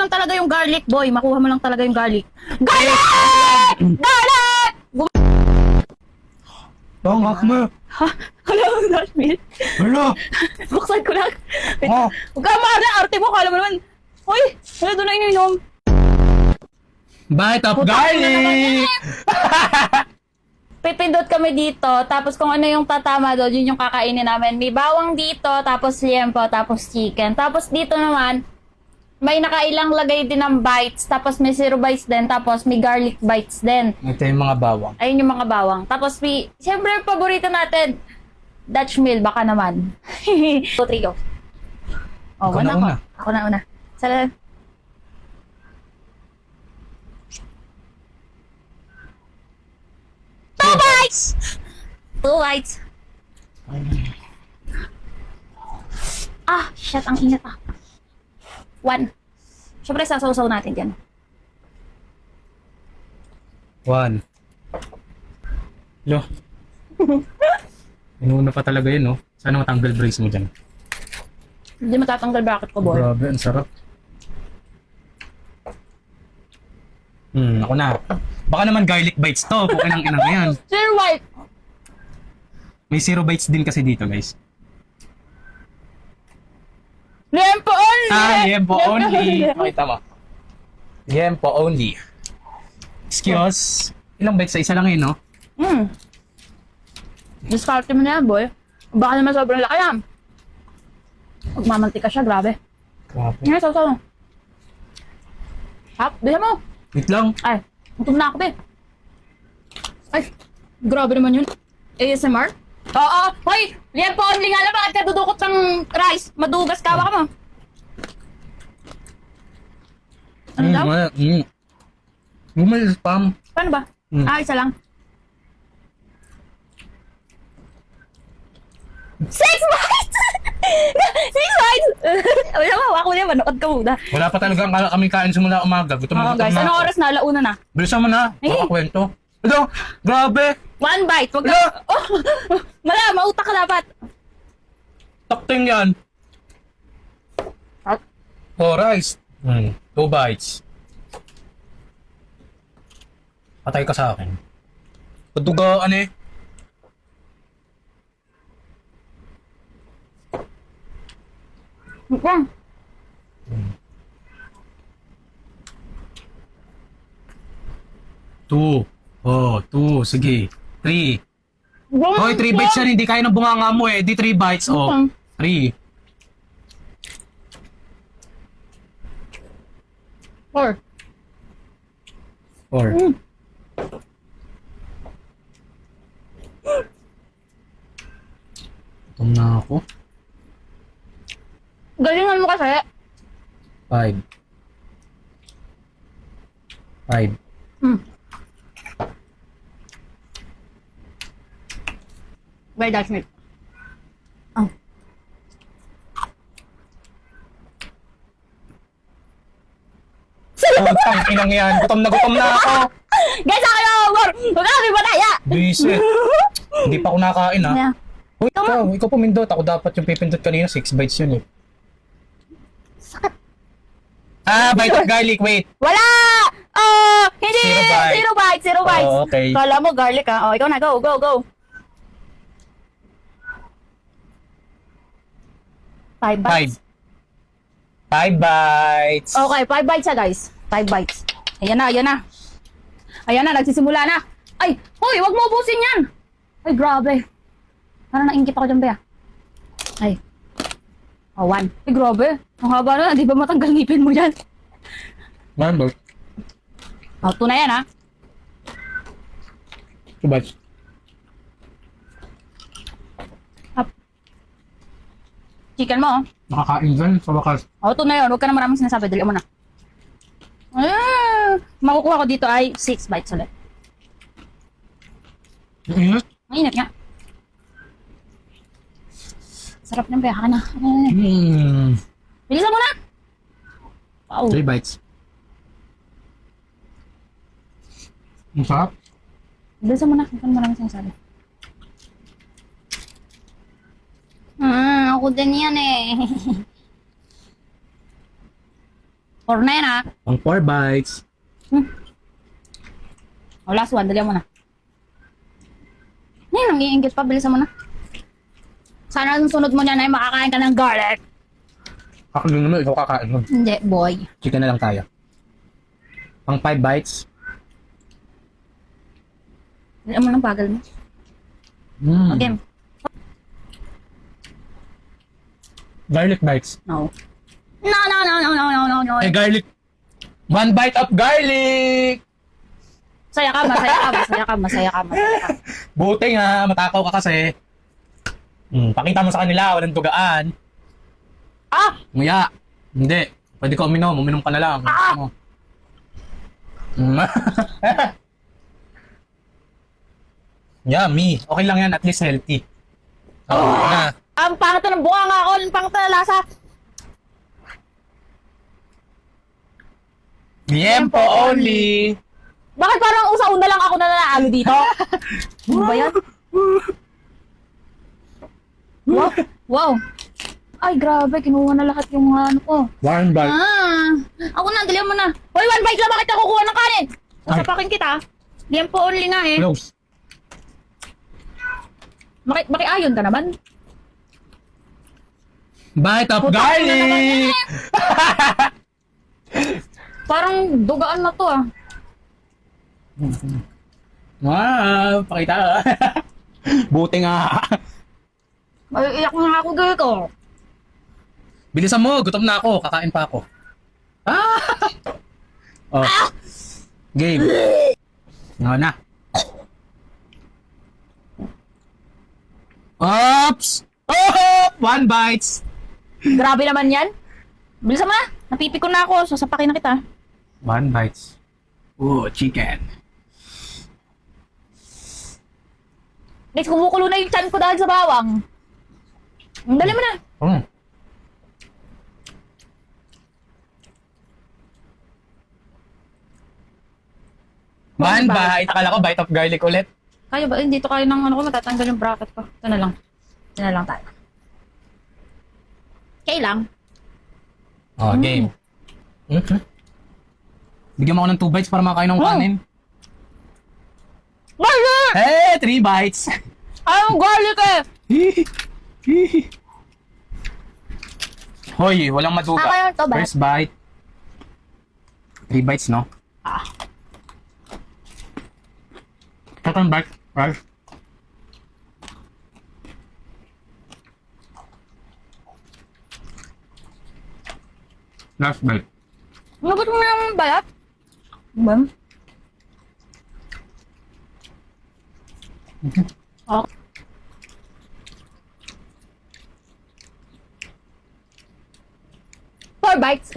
lang talaga yung garlic, boy. Makuha mo lang talaga yung garlic. Garlic! Garlic! Tangak mo. Ha? Hello, Dashmil. Hala. Buksan ko lang. Wait, Oh. huwag ka mahala. Arte mo, kala mo naman. Uy, wala doon na ininom. Bite of Puta, garlic! Pipindot kami dito, tapos kung ano yung tatama doon, yun yung kakainin namin. May bawang dito, tapos liempo, tapos chicken. Tapos dito naman, may nakailang lagay din ng bites, tapos may zero bites din, tapos may garlic bites din. Ito yung mga bawang. Ayun yung mga bawang. Tapos may, siyempre, paborito natin, Dutch meal, baka naman. 2, 3, go. Oh, Ikaw na una. Ako na una. Sala. Two bites! Two bites. Ah, shit, ang init ah. 1. Siyempre, sasaw-saw natin dyan. 1. Lo. Inuna pa talaga yun, no? Sana matanggal brace mo dyan. Hindi matatanggal bracket ko, boy. Grabe, ang sarap. Ako na. Baka naman garlic bites to. Kung inang yan. Zero white. May zero bites din kasi dito, guys. Liempo only! Liempo only. Makita mo. Liempo only. Excuse. Ilang bites sa isa lang yun, no? Discarte mo na yan, boy. Baka naman sobrang laki yan. Magmamantika siya, grabe. Grabe. Ngayon, saw-saw. Hap, bilhin mo. Wait lang. Ay, gutom na ako, be. Ay, grabe naman yun. ASMR? Oo, hoy! Liempo only nga lang, bakit ka dudukot ng rice? Madugas ka, baka mo. Ano daw? Gumal spam. Paano ba? Isa lang. 6 bites! 6 bites! Wala mo, ako na, manood ka muna. Wala pa talaga kami kain simula umaga. Gutom Oo, na guys, gutom na anong ako. oras na? Launa na. Bilisan mo na. Eh. Makakwento. Ito, grabe. 1 bite, wag na. Wala. Oh, wala, mautak ka dapat. Takting yan. At, Oh, rice. 2 bites. Patay ka sa akin. Padugaan eh. okay. Two. Oh, 2. Sige. 3. Hoy, 3 bites yan. Hindi kaya ng bunganga mo eh. Di 3 bites. Oh, 3. 4. 4. Gutom na ako. Galingan mo kasi. 5. 5. Very Dutch milk. Oh. Ang inang yan. Gutom na ako. Guys, ako na umor! Huwag ka kami bataya! Bisit. Hindi pa ako nakain ha. Yeah. Uy, ikaw pumindot. Ako dapat yung pipindot kanina. 6 bites yun eh. Sakit. Bite of garlic. Wait. Wala! Oh, hindi! Zero bite. Zero bites, zero bites. Oh, okay. Kala mo garlic ha? Oh, ikaw na, go, go, go. 5 bites. 5 bites. Okay, 5 bites siya, guys. 5 bites. Ayan na, ayan na. Ayan na, nagsisimula na. Ay, hoy, wag mo ubusin yan. Ay, grabe. Parang naingit ako dyan, Bea. Ay. Oh, 1. Ay, grabe. Ang haba na, di ba matanggal ngipin mo yan? Number. Oh, 2 na yan, ha? 2 bites. Up. Chicken mo, oh. Nakakain dyan sa wakas. Oh, 2 na yun. Huwag ka na maraming sinasabi. Dali mo na. Makukuha ko dito ay 6 bites ulit. Ang ingat. Ang init nga. Sarap ng Bea. Ka na. Bilisan mo na! Wow. 3 bites. Ang sarap. Bilisan mo na. Huwag ka na maraming sinasabi. Ako din yan eh. 4 na yan ha. Pang 4 bites. O, last one. Dali mo na. Yan, nangiinggit pa. Bilisan mo na. Sana ang sunod mo niyan ay makakain ka ng garlic. Ako din naman, ikaw kakain mo. Hindi, boy. Chicken na lang tayo. Pang 5 bites. Dali mo ng bagal mo. Okay. Garlic bites. No. No, no, no, no, no, no, no, no. Eh, garlic. 1 bite of garlic! Masaya ka, masaya ka, masaya ka, masaya ka, masaya ka. Buti nga, matakaw ka kasi. Pakita mo sa kanila, walang tugaan. Ah! Nguya. Hindi. Pwede ka uminom. Uminom ka na lang. Ah! Yummy. Okay lang yan. At least healthy. Oo na. Ang pangit na ng bunga nga ako, ang pangit na lasa. Tiempo only. Bakit parang usa-una lang ako na nanalo dito? Ano ba yan? Wow. Wow. Ay, grabe. Kinuha na lahat yung ano ko. 1 bite. Ako na, dalihan mo na. Hoy, 1 bite lang. Bakit ako kuha ng kanin? Usapakin kita. Liempo only nga eh. Close. Makiayon ka naman. Bite of Putak na garlic! Parang dugaan na to ah. Wow, pakita ka. Buti nga. Ay, iyak na ako dito. Bilisan mo, gutom na ako. Kakain pa ako. Ah! Oh. Game. Nga na. Oops! Oh! 1 bites! Grabe naman yan. Bilisan mo na. Napipikon na ako. Sasapakin na kita. 1 bites. Oh, chicken. Guys, kumukulo na yung chan ko dahil sa bawang. Dali mo na. Oh. One bite. Akala ko bite of garlic ulit. Kaya ba? Dito kayo ng ano ko, matatanggal yung bracket ko. Ito na lang. Ito na lang tayo. Okay lang. Oh, game. Bigyan mo ako ng 2 bites para makain ng kanin. Garlic! Hey, 3 bites. Ayaw garlic eh! Hoy, walang maduga. Kaya to, ba? First bite. 3 bites, no? Second bite. Right. Last bite. Nabot mo na naman balat? Bam? Okay. Four bites.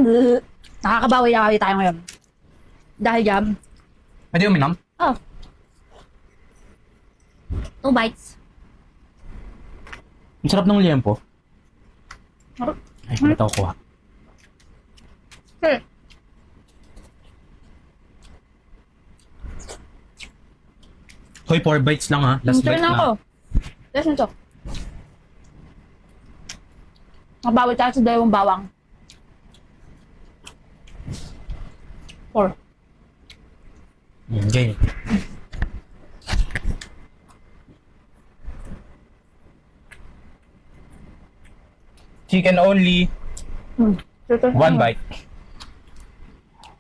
Nakakabawi na kami tayo ngayon. Dahil jam. Pwede uminom? Oh. 2 bites. Ang sarap ng liempo. Sarap. Ay, ito ko kuha. Okay. Hoy, 4 bites lang ha. Last bite na ako. na. Last nito. Mabawi tayo sa dalawang bawang. 4. Okay. Chicken only. 1 bite.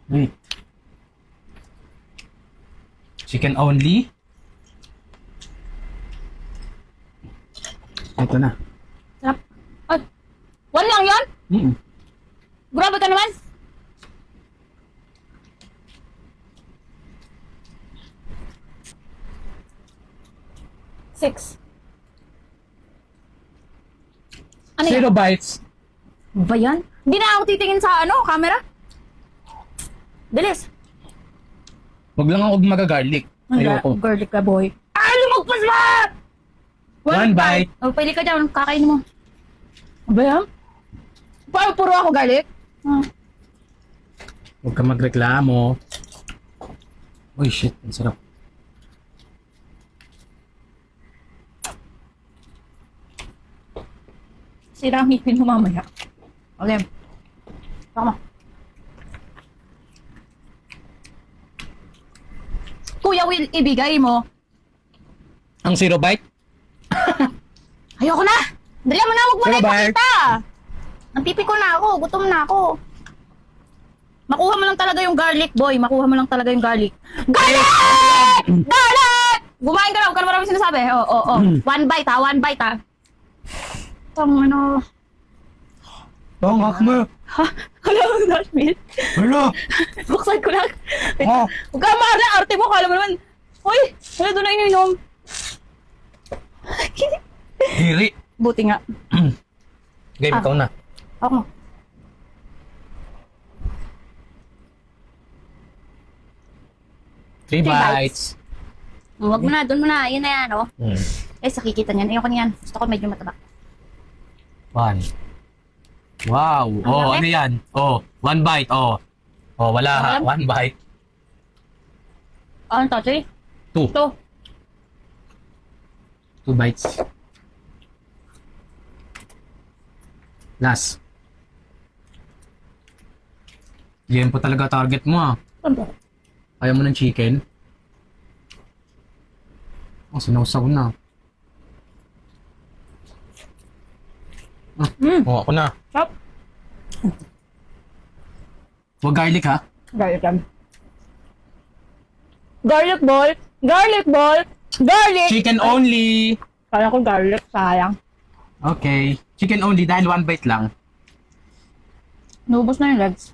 Wait. Chicken only. Ito na. Sarap. Ay, 1 lang yan? Grabe ka naman. Six. Ano yan? 0 bites. Ba yan? Hindi na ako titingin sa ano, camera. Bilis. Huwag lang ako magagarlic. Ayoko. Garlic ka, boy. Ah, lumagpas ba? 1 bite. Oh, pili ka dyan. Kakain mo. Ba yan? Paano puro ako garlic? Huwag ka magreklamo. Uy, shit. Ang sarap. Sira ang ngipin mo mamaya. Okay. Tama. Kuya Will ibigay mo. Ang 0 bite? Ayoko na! Dali mo na, huwag mo na Sige, bye. ipakita! Napipiko na ako, gutom na ako. Makuha mo lang talaga yung garlic, boy. Makuha mo lang talaga yung garlic. Garlic! Garlic! Gumain ka na, huwag ka na marami sinasabi. Oo. One bite ha, one bite ha. Pang ano... Tangak mo. Ha? Hala, Nashville. Hala. Buksan ko lang. Oh. Huwag ka mahal na, arte mo. Kala mo naman. Uy, wala doon na ininom. Diri. Buti nga. Game, ikaw na. Ako. Three Three bites. Huwag mo na, doon mo na. Yun na yan, oh. Hmm. Eh, sakikita niyan. Ayoko niyan. Gusto ko medyo mataba. 1. Wow. Oh, ano yan? Oh, 1 bite. Oh. Oh, wala ha. Alam? 1 bite. Ano to, 3? 2. 2. 2 bites. Last. Yan po talaga target mo ah. Ano? Ayaw mo ng chicken? Oh, sinawsaw na. Oh, ako na. Stop. Huwag garlic ha. Garlic yan. Garlic ball. Garlic ball. Garlic. Chicken only. Kala ko garlic. Sayang. Okay. Chicken only dahil 1 bite lang. Nubos na yung legs.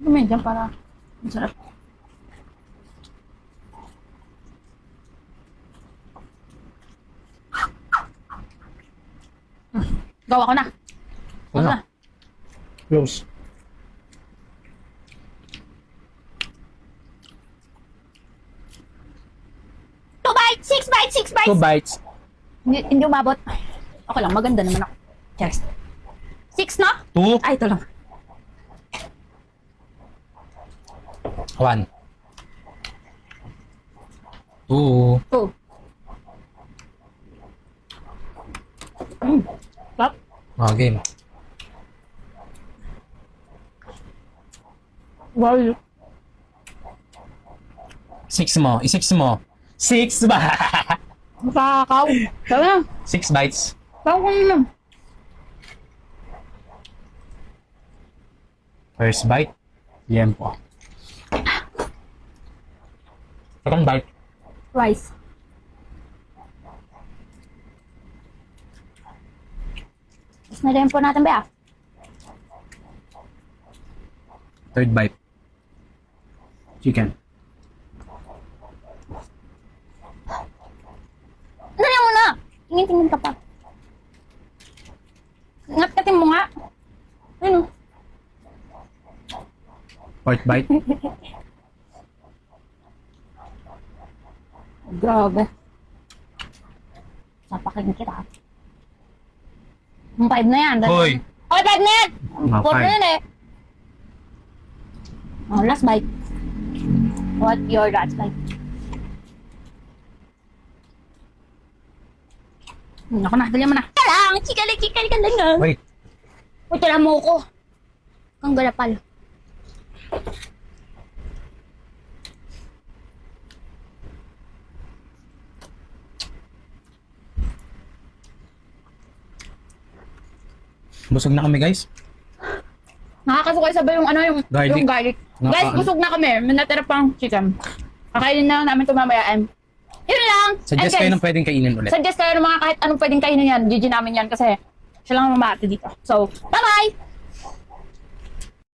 Medyo para masarap. Gawa ko na. Ano? na. Close. Two bites! 6 bites! 6 bites! 2 bites. Hindi umabot. Okay lang, maganda naman ako. Cheers. 6 na? 2. Ay, ito lang. 1. 2. 2. Stop. Oh, game. Garlic. 6 mo. I-6 mo. 6 ba? Masakaw. Sabi na. 6 bites. Sabi ko naman. First bite. Yan po. Second bite. Rice. Tapos na rin po natin ba? Third bite. Chicken. Dali mo na! Tingin-tingin ka pa. Ngat-katin mo nga. Ano? Fourth bite. Grabe. Sapakin kita. 5 na yan. Hoy! Okay, 5 na yan! Mga 4 na five. yan eh. Oh, last bite. What your last bite? Ako na, dali mo na. Lang! Chika lang nga. Wait. Uy, tala mo ko. Kang galapal. Busog na kami guys. Nakakasukay sabay yung ano yung Garlic. yung garlic. Guys, busog na kami. May natira pang chicken. Kakainin na namin ito mamayaan. Yun lang. Suggest And kayo guys, ng pwedeng kainin ulit. Suggest kayo ng mga kahit anong pwedeng kainin yan. GG namin yan kasi siya lang ang mamati dito. So, bye-bye!